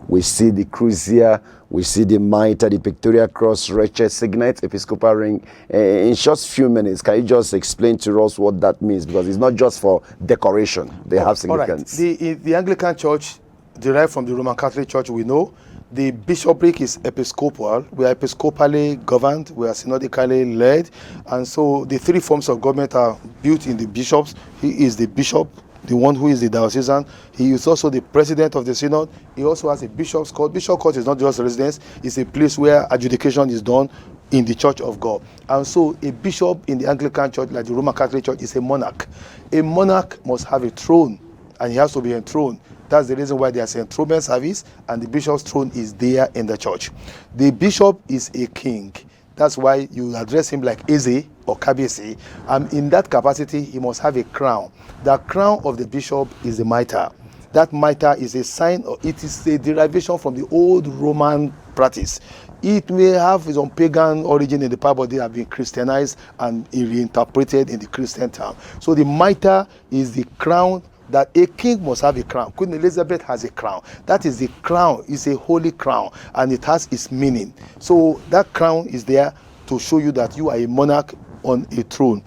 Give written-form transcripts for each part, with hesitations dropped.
we see the crucier, we see the mitre, the pictorial cross, wretched signet, episcopal ring. In just few minutes, can you just explain to us what that means? Because it's not just for decoration, they have significance. All right. The Anglican Church, derived from the Roman Catholic Church, we know. The bishopric is episcopal. We are episcopally governed. We are synodically led. And so the three forms of government are built in the bishops. He is the bishop, the one who is the diocesan. He is also the president of the synod. He also has a bishop's court. Bishop's court is not just a residence. It's a place where adjudication is done in the Church of God. And so a bishop in the Anglican Church, like the Roman Catholic Church, is a monarch. A monarch must have a throne, and he has to be enthroned. That's the reason why there's an enthronement service, and the bishop's throne is there in the church. The bishop is a king. That's why you address him like Eze or Kabesi. And in that capacity, he must have a crown. The crown of the bishop is the mitre. That mitre is a sign, or it is a derivation from the old Roman practice. It may have its own pagan origin in the past, but they have been Christianized and reinterpreted in the Christian term. So the mitre is the crown that a king must have a crown. Queen Elizabeth has a crown. That is the crown. It's a holy crown, and it has its meaning. So that crown is there to show you that you are a monarch on a throne.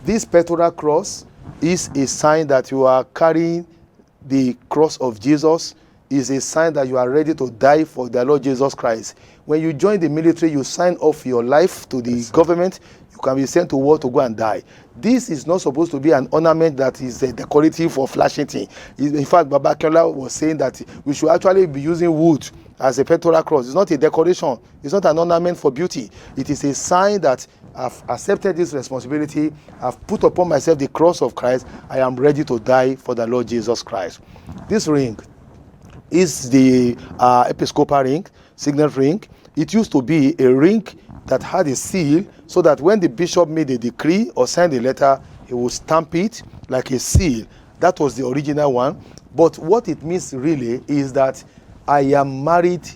This pectoral cross is a sign that you are carrying the cross of Jesus. Is a sign that you are ready to die for the Lord Jesus Christ. When you join the military, you sign off your life to the government. You can be sent to war to go and die. This is not supposed to be an ornament that is a decorative or flashing thing. In fact, Baba Kela was saying that we should actually be using wood as a pectoral cross. It's not a decoration. It's not an ornament for beauty. It is a sign that I've accepted this responsibility. I've put upon myself the cross of Christ. I am ready to die for the Lord Jesus Christ. This ring is the episcopal ring, signet ring. It used to be a ring that had a seal, so that when the bishop made a decree or signed a letter, he would stamp it like a seal. That was the original one. But what it means really is that I am married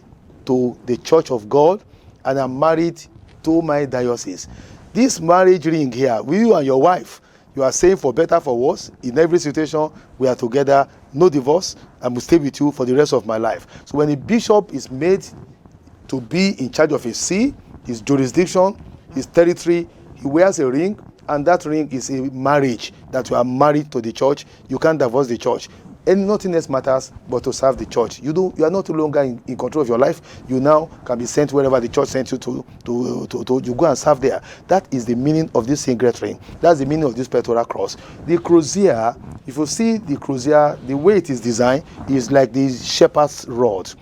to the Church of God, and I'm married to my diocese. This marriage ring here, with you and your wife, you are saying for better, for worse, in every situation, we are together, no divorce, I will stay with you for the rest of my life. So when a bishop is made to be in charge of his see, his jurisdiction, his territory, he wears a ring, and that ring is a marriage, that you are married to the church. You can't divorce the church. And nothing else matters but to serve the church. You are not longer in control of your life. You now can be sent wherever the church sent you to you go and serve there. That is the meaning of this signet ring. That's the meaning of this pectoral cross. The crozier, if you see the crozier, the way it is designed is like the shepherd's rod.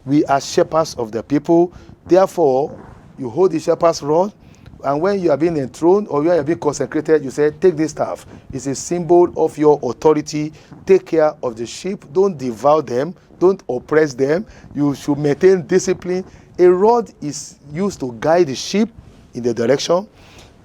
We are shepherds of the people. Therefore, you hold the shepherd's rod, and when you are being enthroned or you are being consecrated, you say, take this staff. It's a symbol of your authority. Take care of the sheep. Don't devour them. Don't oppress them. You should maintain discipline. A rod is used to guide the sheep in the direction.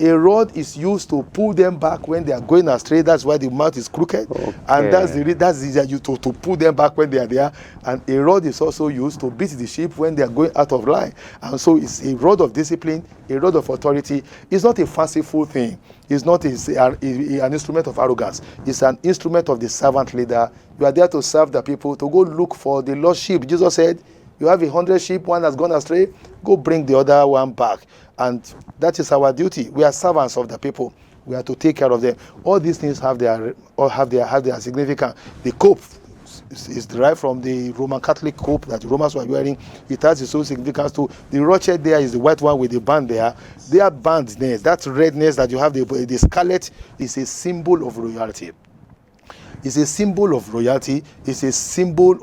A rod is used to pull them back when they are going astray. That's why the mouth is crooked. Okay. And that's to pull them back when they are there. And a rod is also used to beat the sheep when they are going out of line. And so it's a rod of discipline, a rod of authority. It's not a fanciful thing. It's not an instrument of arrogance. It's an instrument of the servant leader. You are there to serve the people, to go look for the lost sheep. Jesus said, you have 100 sheep, one has gone astray, go bring the other one back. And that is our duty. We are servants of the people. We are to take care of them. All these things have their significance. The cope is derived from the Roman Catholic cope that the Romans were wearing. It has its own significance too. The rochet there is the white one with the band there. Their bandness, that redness that you have, the scarlet, is a symbol of royalty. It's a symbol of royalty. It's a symbol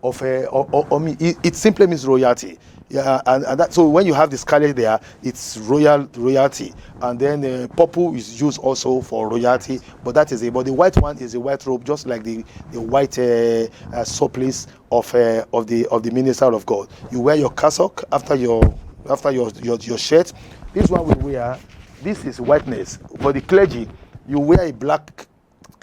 it simply means royalty. Yeah, and that, so when you have the scarlet there, it's royalty, and then purple is used also for royalty. But that is but the white one is a white robe, just like the white surplice of the minister of God. You wear your cassock after your shirt. This one we wear. This is whiteness. For the clergy, you wear a black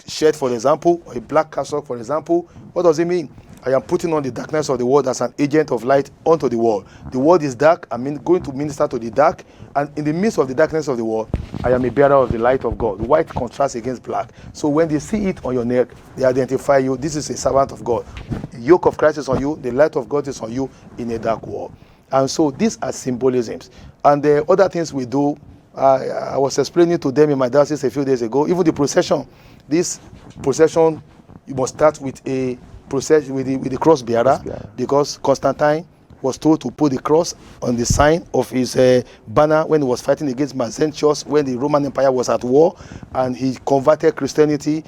shirt, for example, or a black cassock, for example. What does it mean? I am putting on the darkness of the world as an agent of light onto the world. The world is dark. I'm going to minister to the dark. And in the midst of the darkness of the world, I am a bearer of the light of God. White contrasts against black. So when they see it on your neck, they identify you. This is a servant of God. The yoke of Christ is on you. The light of God is on you in a dark world. And so these are symbolisms. And the other things we do, I was explaining to them in my diocese a few days ago, even the procession. This procession, you must start with a procession with the cross bearer, because Constantine was told to put the cross on the sign of his banner when he was fighting against Maxentius, when the Roman Empire was at war, and he converted Christianity,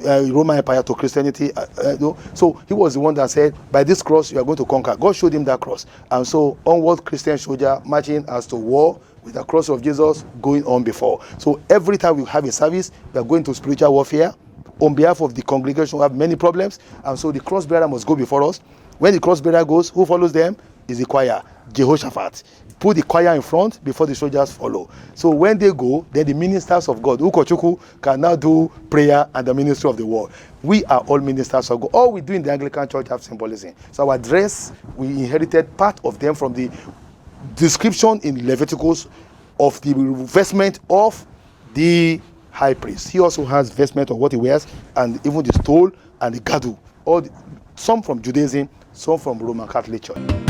Roman Empire to Christianity. So he was the one that said, by this cross you are going to conquer. God showed him that cross. And so onward Christian soldier marching as to war with the cross of Jesus going on before. So every time we have a service, we are going to spiritual warfare. On behalf of the congregation, we have many problems, and so the cross bearer must go before us. When the cross bearer goes, who follows them? Is the choir, Jehoshaphat. Put the choir in front before the soldiers follow. So when they go, then the ministers of God, Ukochuku, can now do prayer and the ministry of the word. We are all ministers of God. All we do in the Anglican Church have symbolism. So our dress, we inherited part of them from the description in Leviticus of the vestment of the high priest. He also has vestment of what he wears, and even the stole and the girdle. Some from Judaism, some from Roman Catholic Church.